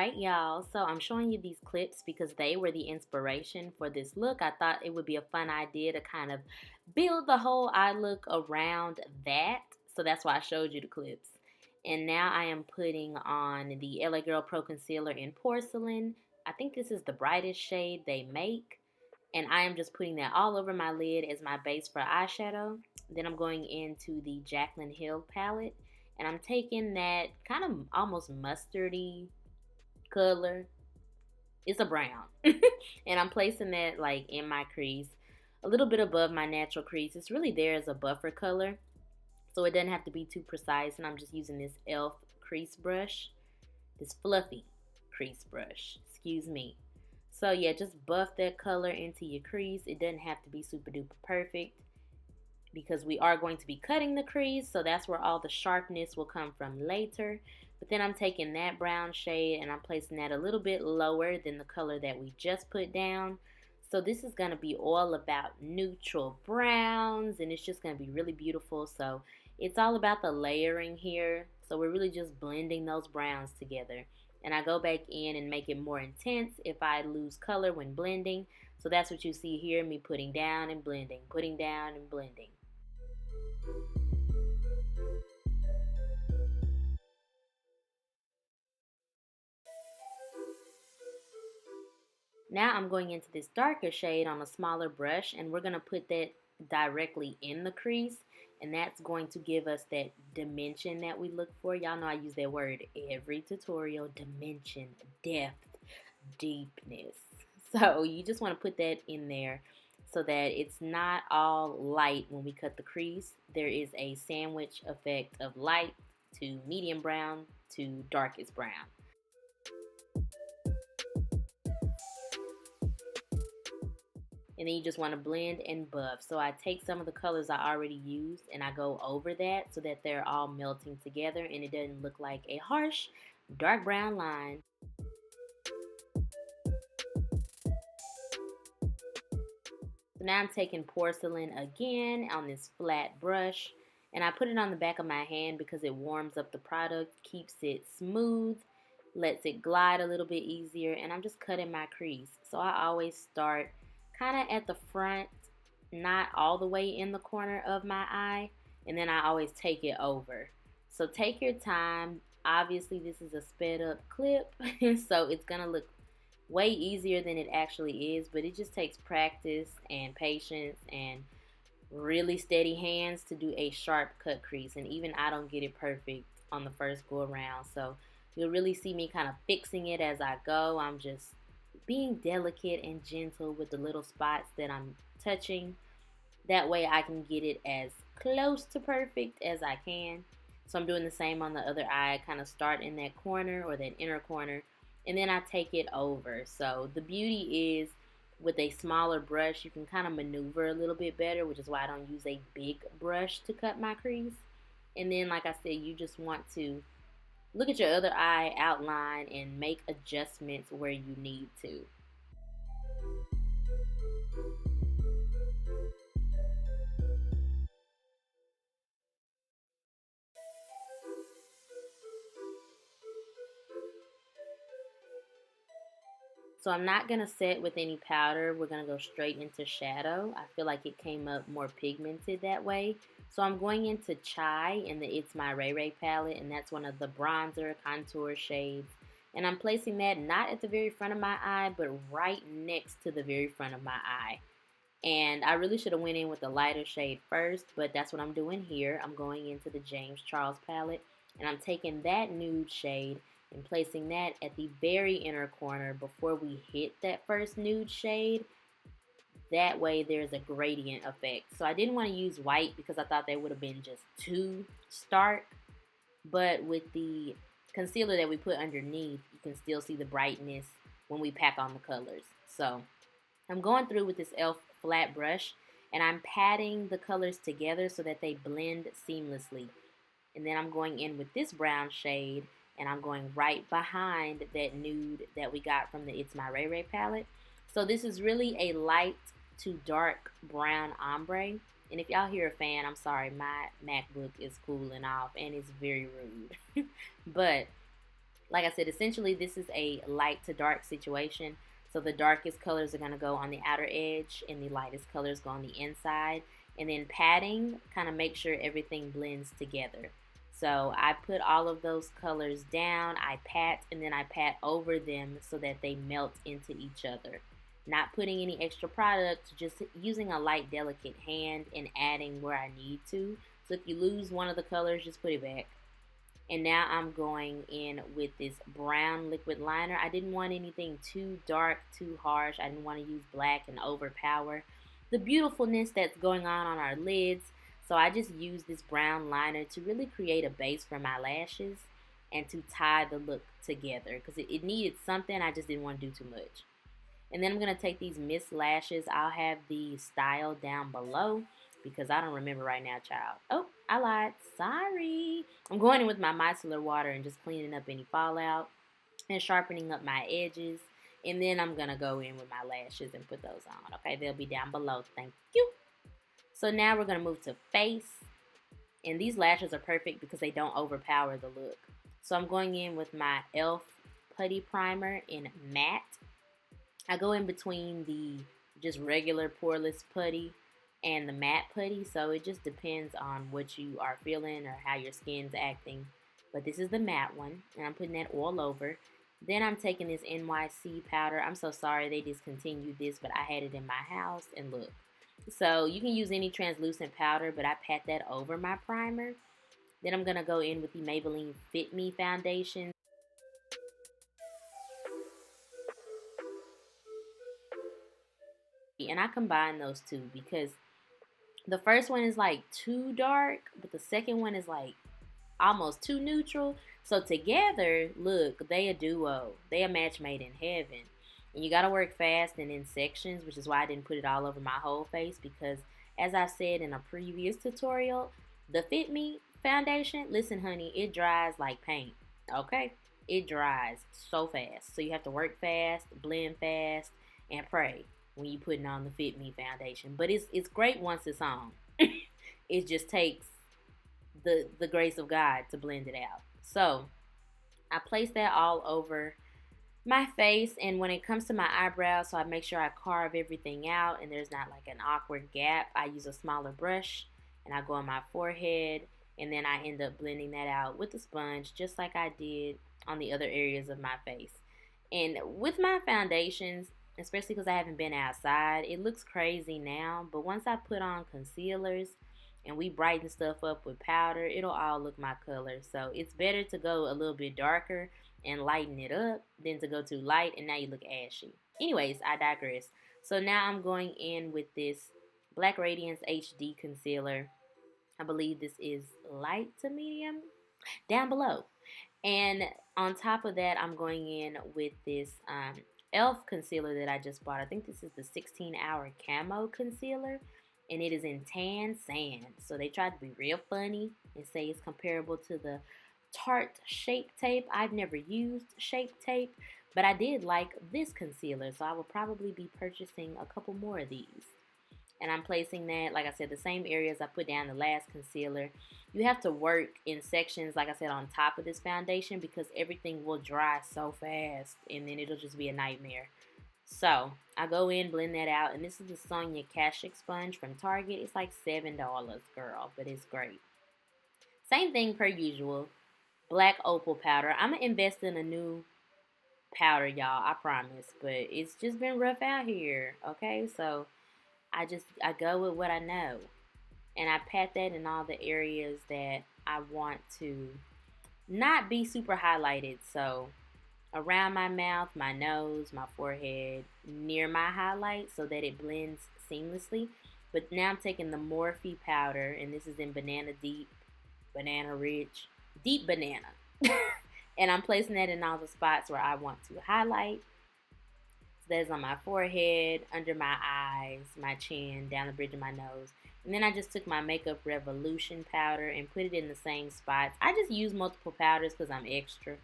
Alright, y'all, so I'm showing you these clips because they were the inspiration for this look. I thought it would be a fun idea to kind of build the whole eye look around that. So that's why I showed you the clips. And now I am putting on the LA Girl Pro Concealer in Porcelain. I think this is the brightest shade they make. And I am just putting that all over my lid as my base for eyeshadow. Then I'm going into the Jaclyn Hill palette. And I'm taking that kind of almost mustardy color. It's a brown. And I'm placing that like in my crease, a little bit above my natural crease. It's really there as a buffer color, so it doesn't have to be too precise. And I'm just using this e.l.f. crease brush, this fluffy crease brush, excuse me. So yeah, just buff that color into your crease. It doesn't have to be super duper perfect because we are going to be cutting the crease, so that's where all the sharpness will come from later. But then I'm taking that brown shade and I'm placing that a little bit lower than the color that we just put down. So this is going to be all about neutral browns, and it's just going to be really beautiful. So it's all about the layering here. So we're really just blending those browns together. And I go back in and make it more intense if I lose color when blending. So that's what you see here, me putting down and blending, putting down and blending. Now I'm going into this darker shade on a smaller brush, and we're going to put that directly in the crease, and that's going to give us that dimension that we look for. Y'all know I use that word every tutorial: dimension, depth, deepness. So you just want to put that in there so that it's not all light when we cut the crease. There is a sandwich effect of light to medium brown to darkest brown. And then you just want to blend and buff. So I take some of the colors I already used and I go over that so that they're all melting together and it doesn't look like a harsh dark brown line. So now I'm taking Porcelain again on this flat brush, and I put it on the back of my hand because it warms up the product, keeps it smooth, lets it glide a little bit easier, and I'm just cutting my crease. So I always start kind of at the front, not all the way in the corner of my eye, and then I always take it over. So take your time. Obviously this is a sped up clip, so it's gonna look way easier than it actually is, but it just takes practice and patience and really steady hands to do a sharp cut crease. And even I don't get it perfect on the first go around, so you'll really see me kind of fixing it as I go. I'm just being delicate and gentle with the little spots that I'm touching. That way I can get it as close to perfect as I can. So I'm doing the same on the other eye. Kind of start in that corner or that inner corner, and then I take it over. So the beauty is with a smaller brush, you can kind of maneuver a little bit better, which is why I don't use a big brush to cut my crease. And then, like I said, you just want to look at your other eye, outline, and make adjustments where you need to. So I'm not going to set with any powder. We're going to go straight into shadow. I feel like it came up more pigmented that way. So I'm going into Chai in the It's My Ray Ray palette, and that's one of the bronzer contour shades. And I'm placing that not at the very front of my eye, but right next to the very front of my eye. And I really should have went in with a lighter shade first, but that's what I'm doing here. I'm going into the James Charles palette, and I'm taking that nude shade and placing that at the very inner corner before we hit that first nude shade. That way there's a gradient effect. So I didn't want to use white because I thought that would have been just too stark. But with the concealer that we put underneath, you can still see the brightness when we pack on the colors. So I'm going through with this e.l.f. flat brush, and I'm patting the colors together so that they blend seamlessly. And then I'm going in with this brown shade, and I'm going right behind that nude that we got from the It's My Ray Ray palette. So this is really a light to dark brown ombre. And if y'all hear a fan, I'm sorry, my MacBook is cooling off and it's very rude. But Like I said, essentially this is a light to dark situation. So the darkest colors are going to go on the outer edge and the lightest colors go on the inside. And then patting kind of make sure everything blends together. So I put all of those colors down, I pat, and then I pat over them so that they melt into each other. Not putting any extra product, just using a light, delicate hand and adding where I need to. So if you lose one of the colors, just put it back. And now I'm going in with this brown liquid liner. I didn't want anything too dark, too harsh. I didn't want to use black and overpower the beautifulness that's going on our lids. So I just used this brown liner to really create a base for my lashes and to tie the look together because it needed something. I just didn't want to do too much. And then I'm going to take these mist lashes. I'll have the style down below because I don't remember right now, child. Oh, I lied. Sorry. I'm going in with my micellar water and just cleaning up any fallout and sharpening up my edges. And then I'm going to go in with my lashes and put those on. Okay, they'll be down below. Thank you. So now we're going to move to face. And these lashes are perfect because they don't overpower the look. So I'm going in with my e.l.f. Putty Primer in matte. I go in between the just regular poreless putty and the matte putty, so it just depends on what you are feeling or how your skin's acting. But this is the matte one, and I'm putting that all over. Then I'm taking this NYC powder. I'm so sorry they discontinued this, but I had it in my house, and look. So you can use any translucent powder, but I pat that over my primer. Then I'm going to go in with the Maybelline Fit Me Foundation. And I combine those two because the first one is like too dark, but the second one is like almost too neutral. So together, look, they a duo. They a match made in heaven. And you gotta work fast and in sections, which is why I didn't put it all over my whole face because as I said in a previous tutorial, the Fit Me foundation, listen honey, it dries like paint. Okay? It dries so fast. So you have to work fast, blend fast, and pray when you're putting on the Fit Me foundation. But it's great once it's on. It just takes the grace of God to blend it out. So I place that all over my face, and when it comes to my eyebrows, so I make sure I carve everything out and there's not like an awkward gap. I use a smaller brush and I go on my forehead, and then I end up blending that out with a sponge just like I did on the other areas of my face. And with my foundations, especially because I haven't been outside, it looks crazy now, but once I put on concealers and we brighten stuff up with powder, it'll all look my color. So it's better to go a little bit darker and lighten it up than to go too light and now you look ashy. Anyways, I digress. So now I'm going in with this Black Radiance HD concealer. I believe this is light to medium down below. And on top of that, I'm going in with this e.l.f. concealer that I just bought. I think this is the 16-hour camo concealer, and it is in tan sand. So they tried to be real funny and say it's comparable to the Tarte Shape Tape. I've never used Shape Tape, but I did like this concealer, so I will probably be purchasing a couple more of these. And I'm placing that, like I said, the same areas I put down the last concealer. You have to work in sections, like I said, on top of this foundation because everything will dry so fast and then it'll just be a nightmare. So I go in, blend that out, and this is the Sonia Kashuk sponge from Target. It's like $7, girl, but it's great. Same thing per usual. Black Opal powder. I'm going to invest in a new powder, y'all, I promise. But it's just been rough out here, okay? So I go with what I know. And I pat that in all the areas that I want to not be super highlighted. So around my mouth, my nose, my forehead, near my highlight so that it blends seamlessly. But now I'm taking the Morphe powder, and this is in Banana Deep, Banana Rich, Deep Banana. And I'm placing that in all the spots where I want to highlight. So that's on my forehead, under my eyes, my chin, down the bridge of my nose. And then I just took my Makeup Revolution powder and put it in the same spots. I just use multiple powders because I'm extra,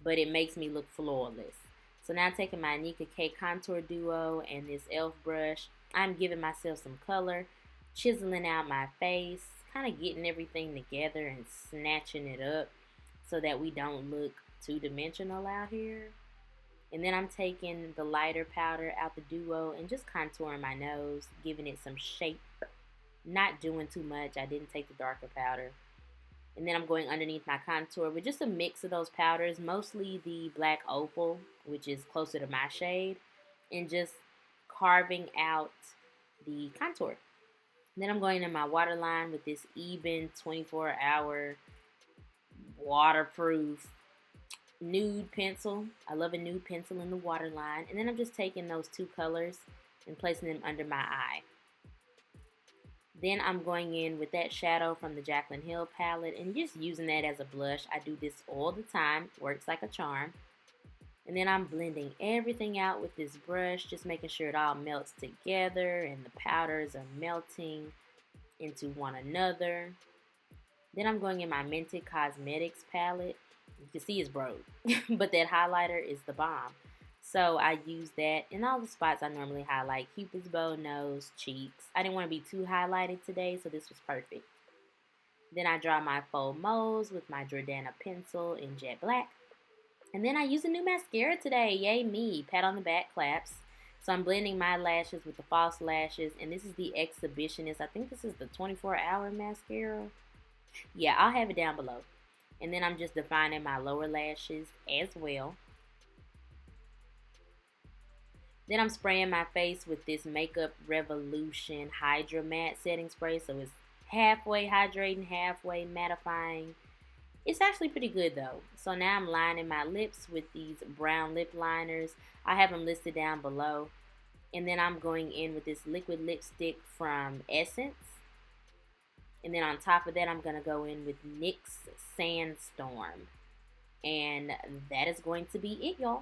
but it makes me look flawless. So now I'm taking my Nika K Contour Duo and this e.l.f. brush. I'm giving myself some color, chiseling out my face, kind of getting everything together and snatching it up so that we don't look two-dimensional out here. And then I'm taking the lighter powder out the duo and just contouring my nose, giving it some shape. Not doing too much. I didn't take the darker powder. And then I'm going underneath my contour with just a mix of those powders, mostly the black opal, which is closer to my shade, and just carving out the contour. And then I'm going in my waterline with this Ebin 24-hour waterproof nude pencil. I love a nude pencil in the waterline. And then I'm just taking those two colors and placing them under my eye. Then I'm going in with that shadow from the Jaclyn Hill palette and just using that as a blush. I do this all the time. Works like a charm. And then I'm blending everything out with this brush, just making sure it all melts together and the powders are melting into one another. Then I'm going in my Mented Cosmetics palette. You can see it's broke, but that highlighter is the bomb. So I use that in all the spots I normally highlight: Cupid's bow, nose, cheeks. I didn't want to be too highlighted today, so this was perfect. Then I draw my faux moles with my Jordana pencil in jet black. And then I use a new mascara today. Yay me. Pat on the back claps. So I'm blending my lashes with the false lashes. And this is the Exhibitionist. I think this is the 24-hour mascara. Yeah, I'll have it down below. And then I'm just defining my lower lashes as well. Then I'm spraying my face with this Makeup Revolution Hydra matte setting spray. So it's halfway hydrating, halfway mattifying. It's actually pretty good though. So now I'm lining my lips with these brown lip liners. I have them listed down below. And then I'm going in with this liquid lipstick from Essence. And then on top of that, I'm going to go in with NYX Sandstorm. And that is going to be it, y'all.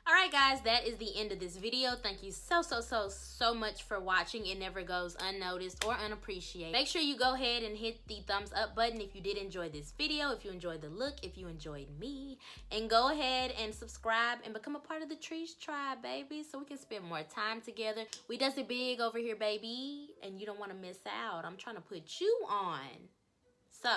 Alright guys, that is the end of this video. Thank you so much for watching. It never goes unnoticed or unappreciated. Make sure you go ahead and hit the thumbs up button if you did enjoy this video, if you enjoyed the look, if you enjoyed me. And go ahead and subscribe and become a part of the Trees tribe, baby, so we can spend more time together. We does it big over here, baby, and you don't want to miss out. I'm trying to put you on. So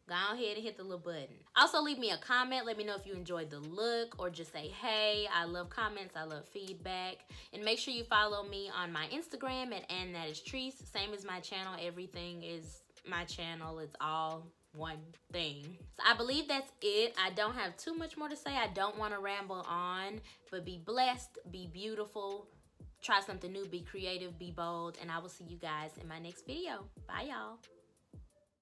go ahead and hit the little button. Also, leave me a comment. Let me know if you enjoyed the look, or just say, hey, I love comments. I love feedback. And make sure you follow me on my Instagram at andthatisTrice. Same as my channel. Everything is my channel. It's all one thing. So I believe that's it. I don't have too much more to say. I don't want to ramble on, but be blessed, be beautiful, try something new, be creative, be bold, and I will see you guys in my next video. Bye, y'all.